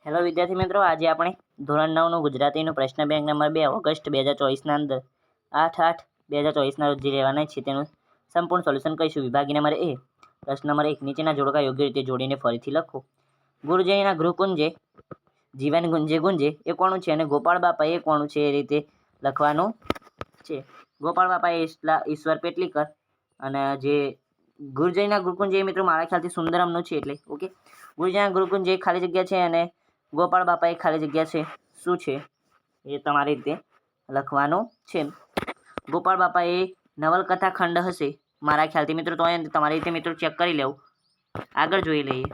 Hello વિદ્યાર્થી મિત્રો, આજે આપણે ધોરણ 9નું ગુજરાતીનું પ્રશ્ન બેંક નંબર 2 ઓગસ્ટ 2024ના અંદર 8/8/2024ના રોજ જે રહેવાના છે તેનું સંપૂર્ણ સોલ્યુશન કહીશું. વિભાગ નંબર એ પ્રશ્ન નંબર 1, નીચેના જોડકા યોગ્ય રીતે જોડીને ફરીથી લખો. ગુરુજીના ગૃહકુંજે જીવન ગુંજે ગુંજે એ કોનું છે અને ગોપાળ બાપા એ કોનું છે એ રીતે લખવાનું છે. ગોપાળ બાપા એ ઈશ્વર પેટલીકર અને જે ગુરુજીના ગુરુકુંજ એ મિત્રો મારા ખ્યાલથી સુંદરમનું છે. એટલે ઓકે, ગુરુજીના ગુરુકુંજ એ ખાલી જગ્યા છે અને ગોપાળ બાપા એ ખાલી જગ્યા છે. શું છે એ તમારી રીતે લખવાનું છે. ગોપાળ બાપા એ નવલકથા ખંડ હશે મારા ખ્યાલથી મિત્રો, તો તમારી રીતે મિત્રો ચેક કરી લેવું. આગળ જોઈ લઈએ.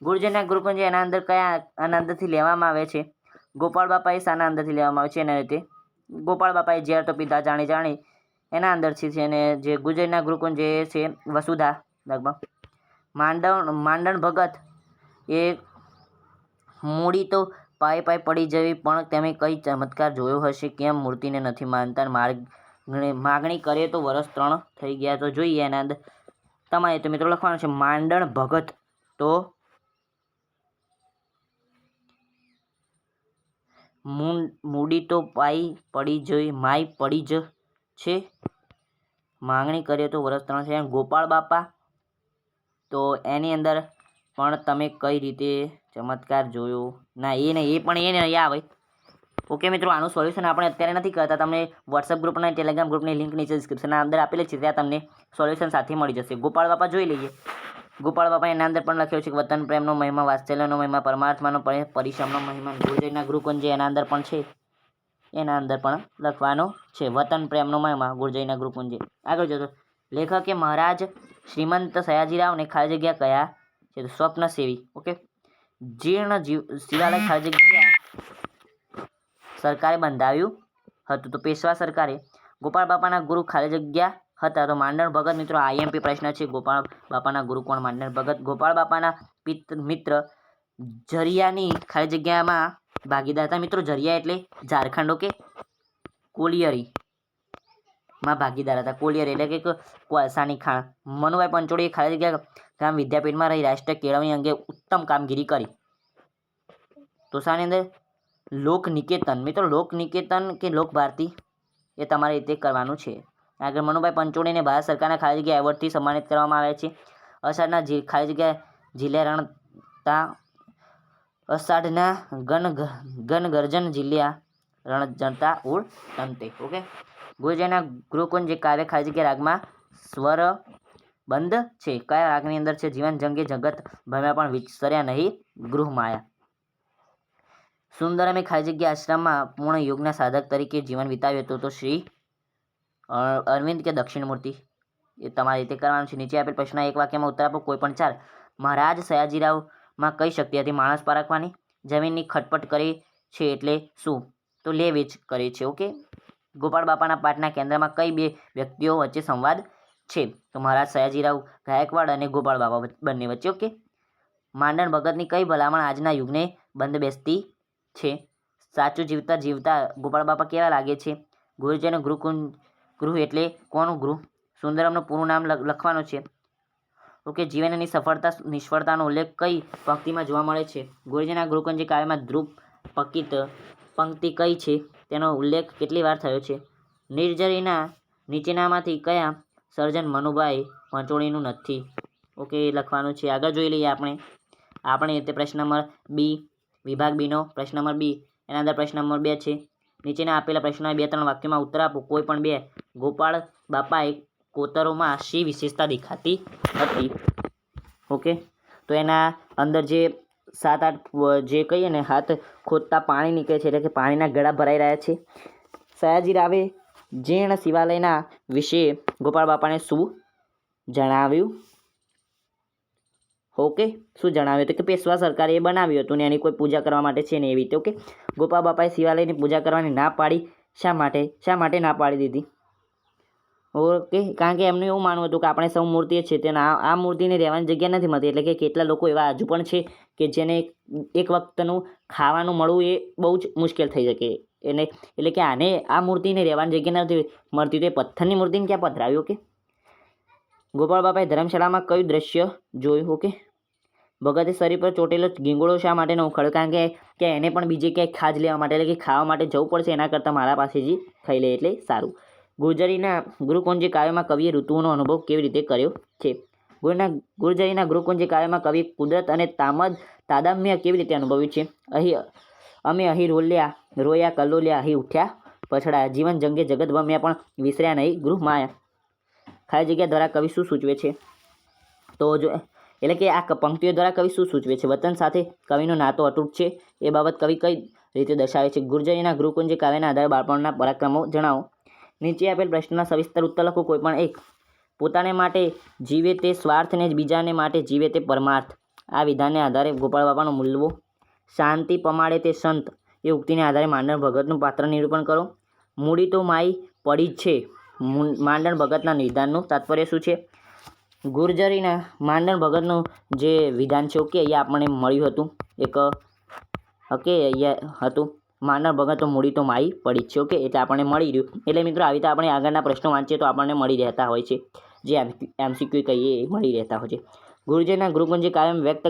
ગુરુજીના ગુરુકુંજ એના અંદર કયા આનંદથી લેવામાં આવે છે? ગોપાળ બાપા એ શાના અંદરથી લેવામાં આવે છે? એના રીતે ગોપાળ બાપાએ ઝેર તો પીધા જાણી જાણી એના અંદરથી છે. અને જે ગુરુજીના ગુરુકુંજ જે છે વસુધા લગભગ માંડણ ભગત એ મૂડી તો પાય પાય પડી જવી, પણ તમે કઈ ચમત્કાર જોયો હશે? કેમ મૂર્તિને નથી માનતા? માગણી કરીએ તો વર્ષ 3 થઈ ગયા. તો જોઈએ એના અંદર તમારે તો મિત્રો લખવાનું છે માંડણ ભગત. તો મૂડી તો પાઈ પડી જઈ માય પડી જ છે, માગણી કરીએ તો વર્ષ 3 છે. ગોપાળ બાપા તો એની અંદર પણ તમે કઈ રીતે ચમત્કાર જોયો? ના, એ નહીં, એ પણ એ આવે. ઓકે મિત્રો, આનું સોલ્યુશન આપણે અત્યારે નથી કરતા. તમને વોટ્સઅપ ગ્રુપ અને ટેલિગ્રામ ગ્રુપની લિંક નીચે ડિસ્ક્રિપ્શનના અંદર આપેલી છે, ત્યાં તમને સોલ્યુશન સાથે મળી જશે. ગોપાળ બાપા જોઈ લઈએ. ગોપાળ બાપા એના અંદર પણ લખ્યો છે કે વતન પ્રેમનો મહિમા, વાત્સલ્યનો મહિમા, પરમાત્માનો પરિશ્રમનો મહિમા. ગુરુજીના ગુરુકુંજ એના અંદર પણ છે, એના અંદર પણ લખવાનો છે વતન પ્રેમનો મહિમા, ગુરુજીના ગુરુકુંજ. આગળ જતો લેખકે મહારાજ શ્રીમંત સયાજીરાવને ખાલી જગ્યા કયા છે? સ્વપ્ન સેવી. ઓકે, જીર્ણ શિવાલય ખાલી જગ્યા સરકારે બંધાવ્યું હતું, તો પેશવા સરકારે. ગોપાળ બાપાના ગુરુ ખાલી જગ્યા હતા, તો માંડણ ભગત. મિત્રો આઈએમપી પ્રશ્ન છે, ગોપાળ બાપાના ગુરુ કોણ? માંડણ ભગત. ગોપાળ બાપાના મિત્ર ઝરિયાની ખાલી જગ્યામાં ભાગીદાર હતા. મિત્રો ઝરિયા એટલે ઝારખંડ. ઓકે, કોલિયરી માં ભાગીદાર હતા. કોલિયરી એટલે કે કોલસાની ખાણ. મનુભાઈ પંચોળીએ ખાલી જગ્યા ગામ વિદ્યાપીઠમાં રહી રાષ્ટ્રીય કેળવણી અંગે ઉત્તમ કામગીરી કરી, તો શાની અંદર? લોક નિકેતન. મિત્રો લોક નિકેતન કે લોક ભારતી એ તમારી રીતે કરવાનું છે. આગળ મનુભાઈ પંચોળીને ભારત સરકારના ખાલી જગ્યા એવોર્ડથી સન્માનિત કરવામાં આવ્યા છે. અષાઢના ખાલી જગ્યા જિલ્લા રણતા, અષાઢના ગનગર્જન જિલ્લા રણજણતા ઉર તંતે. ઓકે, ગુરુજીના ગુરુકુંજ કાવ્ય ખાલી જગ્યા રાગમાં સ્વરબંધ છે. કયા રાગની અંદર છે? જીવન જંગે જગત ભમ્યા પણ વિચર્યા નહીં ગૃહમાયા. સુંદરમે ખાલી જગ્યા આશ્રમમાં પૂર્ણ યોગના સાધક તરીકે જીવન વિતાવ્યું હતું, તો શ્રી અરવિંદ કે દક્ષિણમૂર્તિ એ તમારી રીતે કરવાનું છે. નીચે આપેલ પ્રશ્ન એક વાક્યમાં ઉત્તર આપો, કોઈ પણ 4. મહારાજ સયાજીરાવમાં કઈ શક્તિ હતી? માણસ પારખવાની. જમીનની ખટપટ કરે છે એટલે શું? તો લે વેચ કરે છે. ઓકે, ગોપાળ બાપાના પાઠના કેન્દ્રમાં કઈ બે વ્યક્તિઓ વચ્ચે સંવાદ છે? તો મહારાજ સયાજીરાવ ગાયકવાડ અને ગોપાળ બાપા બંને વચ્ચે. ઓકે, માંડણ ભગતની કઈ ભલામણ આજના યુગને બંધ બેસતી છે? સાચું જીવતા જીવતા ગોપાળ બાપા કેવા લાગે છે? ગુરુજીનું ગૃહ એટલે કોનું ગૃહ? સુંદરમનું પૂરું નામ લખવાનું છે. ઓકે, જીવનની સફળતા નિષ્ફળતાનો ઉલ્લેખ કઈ પંક્તિમાં જોવા મળે છે? ગુરુજીના ગુરુકુંજ કાવ્યમાં ધ્રુવ પંક્તિ કઈ છે? તેનો ઉલ્લેખ કેટલી વાર થયો છે? નિર્જરીના નીચેનામાંથી કયા સર્જન મનુભાઈ પંચોળીનું નથી? ઓકે, એ લખવાનું છે. આગળ જોઈ લઈએ આપણે તે પ્રશ્ન નંબર બી, વિભાગ બીનો પ્રશ્ન નંબર બી. એના અંદર પ્રશ્ન નંબર 2 છે. નીચેના આપેલા પ્રશ્નોના 2-3 વાક્યોમાં ઉત્તર આપો. કોઈ પણ 2. ગોપાળ બાપાએ કોતરોમાં શી વિશેષતા દેખાતી હતી? ઓકે, તો એના અંદર જે 7-8 જે કહીએ ને હાથ ખોદતા પાણી નીકળે છે, એટલે કે પાણીના ગળા ભરાઈ રહ્યા છે. સયાજીરાવે જીર્ણ શિવાલયના વિશે ગોપાળ બાપાને શું જણાવ્યું? ઓકે, શું જણાવ્યું? તો કે પેશવા સરકારે એ બનાવ્યું હતું ને એની કોઈ પૂજા કરવા માટે છે ને એવી રીતે. ઓકે, ગોપાળ બાપાએ શિવાલયની પૂજા કરવાની ના પાડી. શા માટે ના પાડી દીધી? ઓકે, કારણ કે એમનું એવું માનવું હતું કે આપણે સૌ મૂર્તિઓ છે, તેના આ મૂર્તિને રહેવાની જગ્યા નથી મળતી. એટલે કે કેટલા લોકો એવા હજુ પણ છે કે જેને એક વખતનું ખાવાનું મળવું એ બહુ જ મુશ્કેલ થઈ શકે. એટલે કે આને આ મૂર્તિને રહેવાની જગ્યા નથી મળતી, તો એ પથ્થરની મૂર્તિને ક્યાં પધરાવી? ઓકે, ગોપાળ બાપાએ ધર્મશાળામાં કયું દ્રશ્ય જોયું? ઓકે, ભગતે શરીર પર ચોટેલો ગીંગોળો શા માટે ન ઉખાડ્યો? કારણ કે એને પણ બીજે ક્યાંય ખાજ લેવા માટે એટલે કે ખાવા માટે જવું પડશે, એના કરતાં મારા પાસે જ ખાઈ લે એટલે સારું. ગુર્જરીના ગુરુકુંજી કાવ્યમાં કવિએ ઋતુઓનો અનુભવ કેવી રીતે કર્યો છે? ગુર્જરીના ગુરુકુંજી કાવ્યમાં કવિએ કુદરત અને તાદાત્મ્ય કેવી રીતે અનુભવ્યું છે? અમે અહીં રોયા કલ્લોલ્યા, અહીં ઉઠ્યા પછડાયા, જીવન જંગે જગત ગમ્યા પણ વિસર્યા નહીં ગૃહ માયા. ખાલી જગ્યા દ્વારા કવિ શું સૂચવે છે? તો જો એટલે કે આ પંક્તિઓ દ્વારા કવિ શું સૂચવે છે? વતન સાથે કવિનો નાતો અતૂટ છે, એ બાબત કવિ કઈ રીતે દર્શાવે છે? ગુર્જરીના ગુરુકુંજી કાવ્યના આધારે બાળપણના પરાક્રમો જણાવો. નીચે આપેલ પ્રશ્નના સવિસ્તર ઉત્તર લખો. કોઈપણ એક. પોતાને માટે જીવે તે સ્વાર્થને બીજાને માટે જીવે તે પરમાર્થ. આ વિધાનને આધારે ગોપાળ બાપાનો મૂલવો. શાંતિ પમાડે તે સંત, એ ઉક્તિને આધારે માંડણ ભગતનું પાત્ર નિરૂપણ કરો. મૂડી તો માઈ પડી જ છે, માંડણ ભગતના નિધાનનું તાત્પર્ય શું છે? ગુર્જરીના માંડણ ભગતનું જે વિધાન છે ઓકે અહીંયા આપણને મળ્યું હતું એક ઓકે અહીંયા હતું માંડણ ભગત તો મૂડી તો માઈ પડી જ છે ઓકે એટલે આપણને મળી રહ્યું. એટલે મિત્રો આવી રીતે આપણે આગળના પ્રશ્નો વાંચીએ તો આપણને મળી રહેતા હોય છે, જે MCQ કહીએ એ મળી રહેતા હોય છે. ગુર્જરીના ગુરુકુંજી કાવ્યમાં વ્યક્ત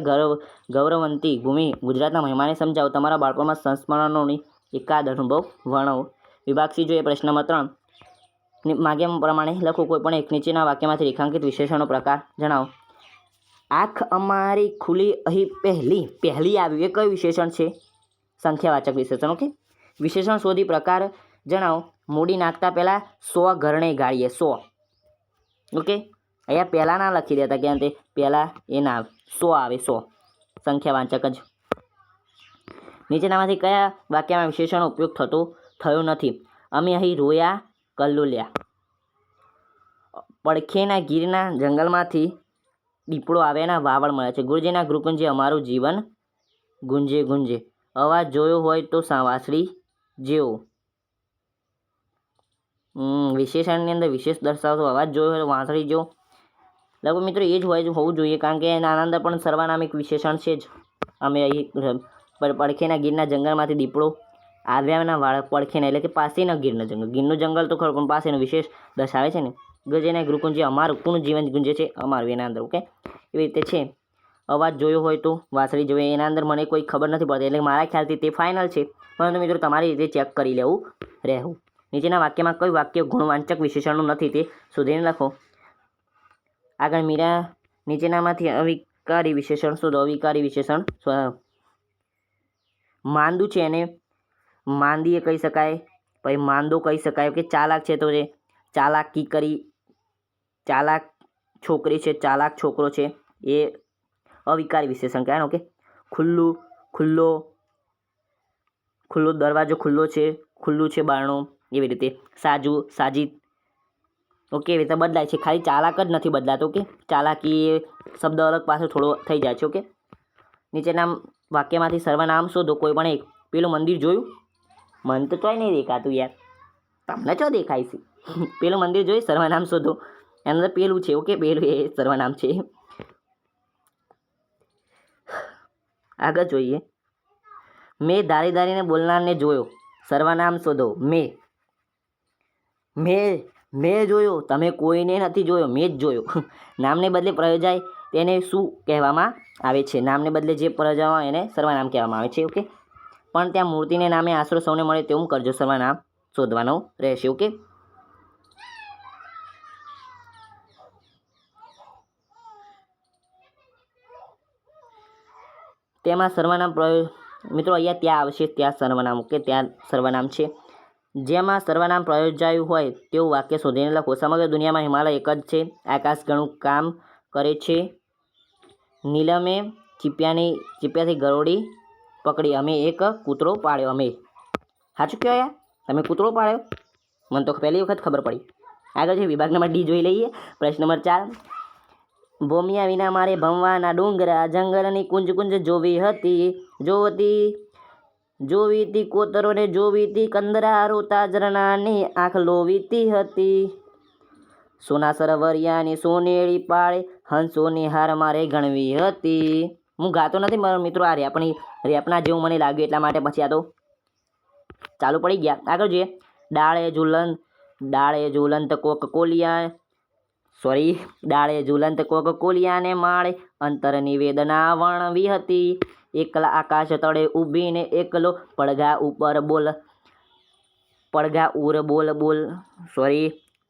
ગૌરવંતી ભૂમિ ગુજરાતના મહિમાને સમજાવો. તમારા બાળપણમાં સંસ્મરણોની એકાદ અનુભવ વર્ણવો. વિભાગ C જોઈએ પ્રશ્ન નંબર 3 માગ્યા પ્રમાણે લખો. કોઈપણ એક નીચેના વાક્યમાંથી રેખાંકિત વિશેષણનો પ્રકાર જણાવો. આંખ અમારી ખુલી અહીં પહેલી આવ્યું એ કયું વિશેષણ છે? સંખ્યાવાચક વિશેષણ ઓકે. વિશેષણ શોધી પ્રકાર જણાવો. મૂડી નાખતા પહેલાં 100 ઘરણે ગાળીએ 100 ઓકે. અહીંયા પહેલાં ના લખી દેતા કેમ તે પહેલાં એ ના આવે 100 આવે 100 સંખ્યાવાચક જ. નીચેનામાંથી કયા વાક્યમાં વિશેષણનો ઉપયોગ થયો નથી? અમે અહીં રોયા કલ્લોલ્યા. પડખેના ગીરના જંગલમાંથી દીપડો આવ્યાના વાવડ મળે છે. ગુર્જરીના ગુરુકુંજી અમારું જીવન ગુંજે ગુંજે. અવાજ જોયો હોય તો વાંસળી જેવો. વિશેષણની અંદર વિશેષ દર્શાવતો અવાજ જોયો હોય તો વાંસળી જેવો. લગભગ મિત્રો એ જ હોવું જોઈએ કારણ કે એના અંદર પણ સર્વનામિક વિશેષણ છે જ. અમે અહીં પડખેના ગીરના જંગલમાંથી દીપડો આવ્યાના વાળ પડખેના એટલે કે પાસેના ગીરના જંગલ. ગીરનું જંગલ તો ખરું પણ પાસેનું વિશેષ દર્શાવે છે ને. ગુર્જરીના ગુરુકુંજી અમારું કોનું જીવન ગુંજે છે? અમારું એના અંદર ઓકે એવી રીતે છે. અવાજ જોયો હોય તો વાંસળી જોઈએ એના અંદર મને કોઈ ખબર નથી પડતી એટલે મારા ખ્યાલથી તે ફાઇનલ છે, પરંતુ મિત્રો તમારી રીતે ચેક કરી લેવું રહેવું. નીચેના વાક્યમાં કયું વાક્ય ગુણવાચક વિશેષણનું નથી તે શોધીને લખો. આગળ મીરા નીચેનામાંથી અવિકારી વિશેષણ શોધો. અવિકારી વિશેષણ માંદું છે એને માંદીએ કહી શકાય, પછી માંદો કહી શકાય કે ચાલાક છે તો એ ચાલાકી કરી, ચાલાક છોકરી છે ચાલાક છોકરો છે એ અવિકારી વિશેષણ કહેવાય ઓકે. ખુલ્લો દરવાજો ખુલ્લો છે, ખુલ્લું છે બારણું એવી રીતે. સાજી ઓકે એવી રીતે બદલાય છે, ખાલી ચાલાક જ નથી બદલાતો ઓકે. ચાલાકી એ શબ્દ અલગ પાછો થોડો થઈ જાય છે ઓકે. નીચેના વાક્યમાંથી સર્વનામ શોધો. કોઈ પણ એક. પેલું મંદિર જોયું? મને તો તોય નહીં દેખાતું યાર, તમને ચો દેખાય છે? પેલું મંદિર જોયું? સર્વનામ શોધો. એનું અંદર પેલું છે ઓકે, પેલું એ સર્વનામ છે. આગળ જોઈએ. મેં ધારીને બોલનારને જોયો. સર્વનામ શોધો. મેં જોયો, તમે કોઈને નથી જોયો, મેં જ જોયો. નામને બદલે પ્રયોજાય તેને શું કહેવામાં આવે છે? નામને બદલે જે પ્રયોજાય એને સર્વનામ કહેવામાં આવે છે ઓકે. પણ ત્યાં મૂર્તિને નામે આશરો સૌને મળે તેવું કરજો. સર્વનામ શોધવાનો રહેશે ઓકે. તેમાં સર્વનામ મિત્રો અહીંયા ત્યાં આવશે, ત્યાં સર્વનામ ઓકે, ત્યાં સર્વનામ છે. જેમાં સર્વનામ પ્રયોજાયું હોય તેવું વાક્ય શોધીને લખો. સમગ્ર દુનિયામાં હિમાલય એક જ છે, આકાશ ઘણું કામ કરે છે. નીલમે ચીપિયાથી ગરોળી પકડી, અમે એક કૂતરો પાળ્યો. અમે સાચું કહો યાર, તમે કૂતરો પાળ્યો? મને તો પહેલી વખત ખબર પડી. આગળ છે વિભાગ નંબર D જોઈ લઈએ. પ્રશ્ન નંબર 4. ભોમિયા વિના મારે ભમવાના ડુંગરા, જંગલની કુંજ જોવી હતી કોતરોને જોવી હતી, કંદરા રોતા ઝરણાની આંખ લોવીતી હતી. સોના સરવરિયાની સોનેળી પાળે, હંસોની હાર મારે ગણવી હતી. હું ગાતો નથી મારા મિત્રો, આ રેપના જેવું મને લાગ્યું એટલા માટે પછી આ તો ચાલુ પડી ગયા. આગળ જોઈએ. ડાળે ઝૂલંત કોક કોલિયા, ડાળે ઝૂલંત કોક કોલિયાને માળે અંતરની વેદના વર્ણવી હતી. એકલા આકાશ તળે ઊભીને એકલો પડઘા ઉપર બોલ પડઘા ઉર બોલ બોલ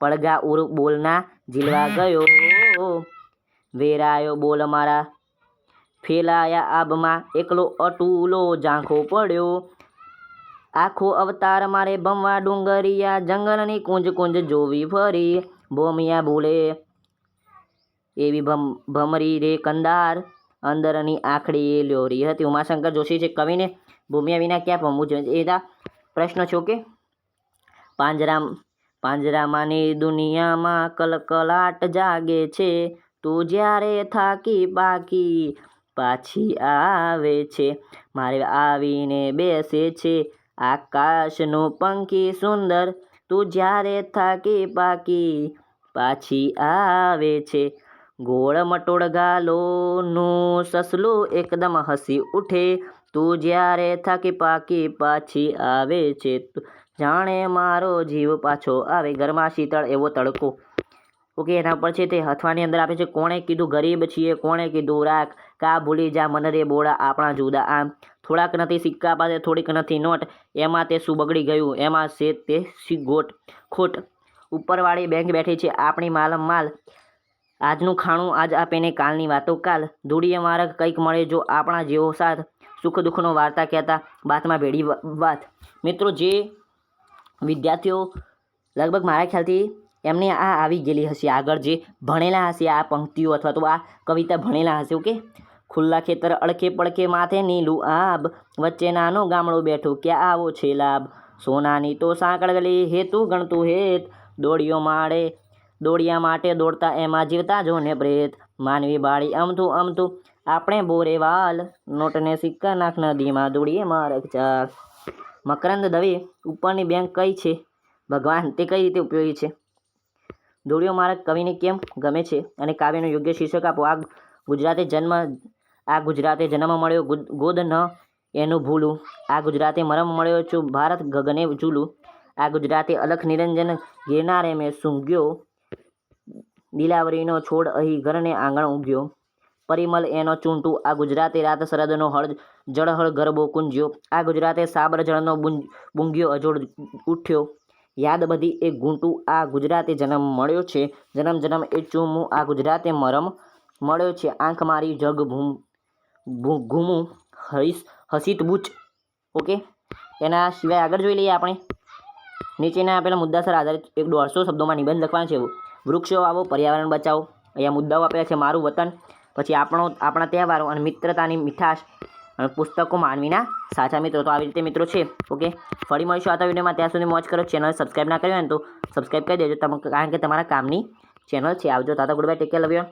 પડઘા ઉર બોલના ઝીલવા ગયો. વેરાયો બોલ મારા ફેલાયા આબમાં એકલો અટૂલો ઝાંખો પડ્યો. આખો અવતાર મારે ભમવા ડુંગરિયા જંગલની કુંજ કુંજ જોવી ફરી. ભોમિયા ભૂલે એવી ભમરી રે કંદાર અંદરની આખડી લ્યોરી હતી. ઉમાશંકર જોશી છે કવિને ભૂમિયા વિના ક્યાં ભમવું જોઈએ એના પ્રશ્ન છો કે પાંજરામાંની દુનિયામાં કલકલાટ જાગે છે. તું જ્યારે થાકી પાકી પાછી આવે છે. મારે આવીને બેસે છે આકાશનું પંખી સુંદર. તું જ્યારે થાકી પાકી પાછી આવે છે. ગોળ મટોળ ગાલોનું સસલું એકદમ હસી ઉઠે. તું જ્યારે થાકી પાકી પાછી આવે છે. જાણે મારો જીવ પાછો આવે. ઘરમાં શીતળ એવો તડકો. ઓકે, એના પર છે તે હથવાની અંદર આપે છે કોણે કીધું ગરીબ છીએ, કોણે કીધું રાખ, કા ભૂલી જા મન રે બોળા આપણા જુદા આમ. થોડાક નથી સિક્કા પાસે થોડીક નથી નોટ, એમાં તે શું બગડી ગયું, એમાં છે તે ખોટ. ઉપરવાળી બેંક બેઠી છે આપણી માલમ માલ. આજનું ખાણું આજ આપે ને કાલની વાતો કાલ. ધૂળીએ માર્ગ કંઈક મળે જો આપણા જેવો સાથ. સુખ દુઃખનો વાર્તા કહેતા બાતમાં ભેડી વાત. મિત્રો, જે વિદ્યાર્થીઓ લગભગ મારા ખ્યાલથી એમને આ આવી ગયેલી હશે, આગળ જે ભણેલા હશે આ પંક્તિઓ અથવા તો આ કવિતા ભણેલા હશે. ઓકે, ખુલ્લા ખેતર અડખે પડખે માથે નીલું આબ, વચ્ચે નાનો ગામડો બેઠો ક્યાં આવો છે લાભ. સોનાની તો સાંકળ ગલી હેતું ગણતું હેત, દોડિયા માટે દોડતા એમાં જીવતા જો ને પ્રેત. માનવી બાળી અમથું અમથું આપણે બોરે વાલ, નોટને સિક્કા નાખ નદીમાં દોડીએ માર્ગ ચાલ. મકરંદ દવે ઉપરની બેંક કઈ છે ભગવાન, તે કઈ રીતે ઉપયોગી છે? દોડિયો માર્ગ કવિને કેમ ગમે છે અને કાવ્યનું યોગ્ય શીર્ષક આપો. આ ગુજરાતે જન્મ મળ્યો ગોદ ન એનું ભૂલું. આ ગુજરાતે મરમ મળ્યો છું ભારત ગગને ઝૂલું. આ ગુજરાતે અલખ નિરંજન ગિરનારે મેં સૂંઘ્યો, દિલાવરીનો છોડ અહીં ઘરને આંગણ ઉગ્યો. પરિમલ એનો ચૂંટું. આ ગુજરાતે રાત શરદનો જળહળ ગરબો કુંજ્યો. આ ગુજરાતે સાબર જળનો બુંગિયો અજોડ ઉઠ્યો. યાદ બધી એ ઘૂંટું. આ ગુજરાતે જન્મ મળ્યો છે જન્મ જન્મ એ ચૂમું. આ ગુજરાતે મરમ મળ્યો છે આંખ મારી જગ ઘૂમું હસીત બૂચ. ઓકે, એના સિવાય આગળ જોઈ લઈએ આપણે. નીચેના આપેલા મુદ્દાસર આધારિત એક 150 શબ્દોમાં નિબંધ લખવાનો છે. વૃક્ષો વાવો, પર્યાવરણ બચાવો. અહીંયા મુદ્દાઓ આપેલા છે મારું વતન, પછી આપણા તહેવારો અને મિત્રતાની મીઠાશ અને પુસ્તકો માનવીના સાચા મિત્રો. તો આવી રીતે મિત્રો છે. ઓકે, ફરી મળીશું આવતા વિડીયોમાં. ત્યાં સુધી મોજ કરો. ચેનલ સબસ્ક્રાઈબ ના કરી હોય ને તો સબસ્ક્રાઈબ કરી દેજો, કારણ કે તમારા કામની ચેનલ છે. આવજો. Tata goodbye, take care, love you.